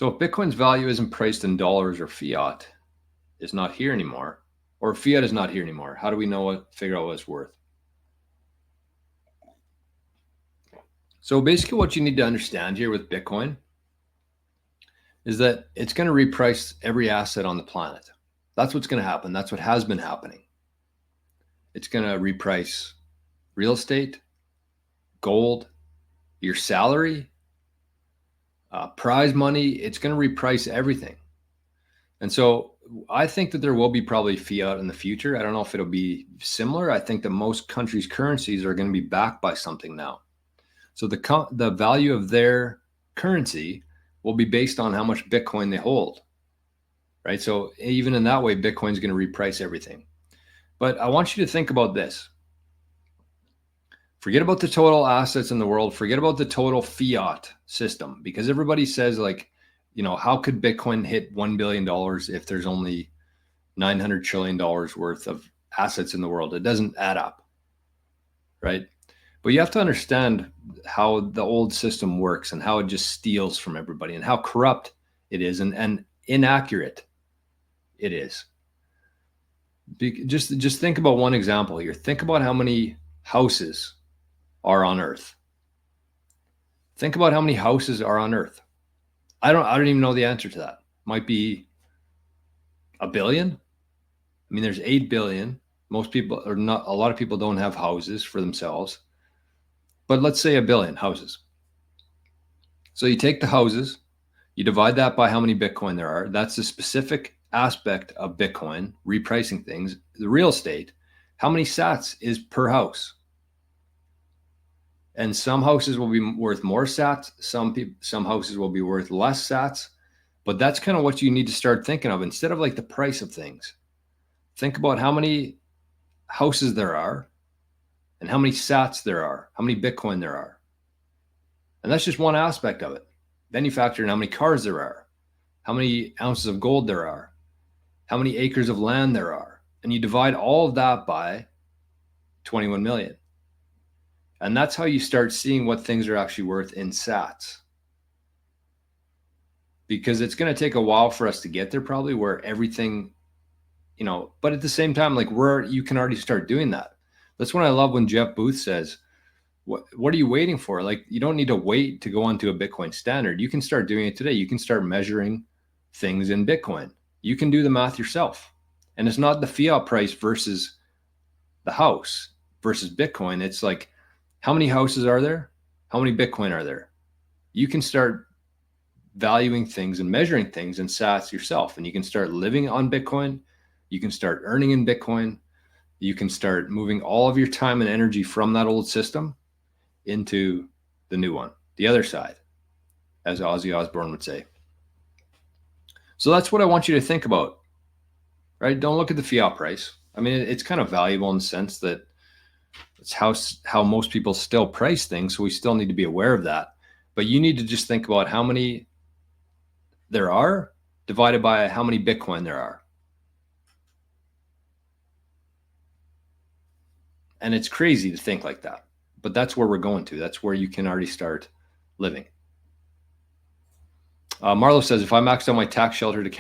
So if Bitcoin's value isn't priced in dollars or fiat is not here anymore, or fiat is not here anymore, how do we figure out what it's worth? So basically what you need to understand here with Bitcoin is that it's going to reprice every asset on the planet. That's what's going to happen. That's what has been happening. It's going to reprice real estate, gold, your salary, prize money. It's going to reprice everything. And so I think that there will be probably fiat in the future. I don't know if it'll be similar. I think that most countries' currencies are going to be backed by something now. So the value of their currency will be based on how much Bitcoin they hold, right? So even in that way, Bitcoin is going to reprice everything. But I want you to think about this. Forget about the total assets in the world. Forget about the total fiat system, because everybody says, like, how could Bitcoin hit $1 billion if there's only $900 trillion worth of assets in the world? It doesn't add up, right? But you have to understand how the old system works and how it just steals from everybody and how corrupt it is and inaccurate it is. Just think about one example here. Think about how many houses are on Earth. Think about how many houses are on Earth. I don't even know the answer to that. Might be a billion. I mean, there's 8 billion. Most people, or not, a lot of people don't have houses for themselves. But let's say a billion houses. So you take the houses, you divide that by how many Bitcoin there are. That's the specific aspect of Bitcoin, repricing things. The real estate, how many sats is per house? And some houses will be worth more sats. Some houses will be worth less sats. But that's kind of what you need to start thinking of. Instead of like the price of things, think about how many houses there are and how many sats there are, how many Bitcoin there are. And that's just one aspect of it. Then you factor in how many cars there are, how many ounces of gold there are, how many acres of land there are. And you divide all of that by 21 million. And that's how you start seeing what things are actually worth in sats. Because it's going to take a while for us to get there, probably, where everything, but at the same time, like, you can already start doing that. That's what I love when Jeff Booth says, what are you waiting for? Like, you don't need to wait to go onto a Bitcoin standard. You can start doing it today. You can start measuring things in Bitcoin. You can do the math yourself. And it's not the fiat price versus the house versus Bitcoin. It's like, how many houses are there? How many Bitcoin are there? You can start valuing things and measuring things in sats yourself. And you can start living on Bitcoin. You can start earning in Bitcoin. You can start moving all of your time and energy from that old system into the new one, the other side, as Ozzy Osbourne would say. So that's what I want you to think about, right? Don't look at the fiat price. I mean, it's kind of valuable in the sense that it's how most people still price things. So we still need to be aware of that. But you need to just think about how many there are divided by how many Bitcoin there are. And it's crazy to think like that. But that's where we're going to. That's where you can already start living. Marlo says, if I maxed out my tax sheltered account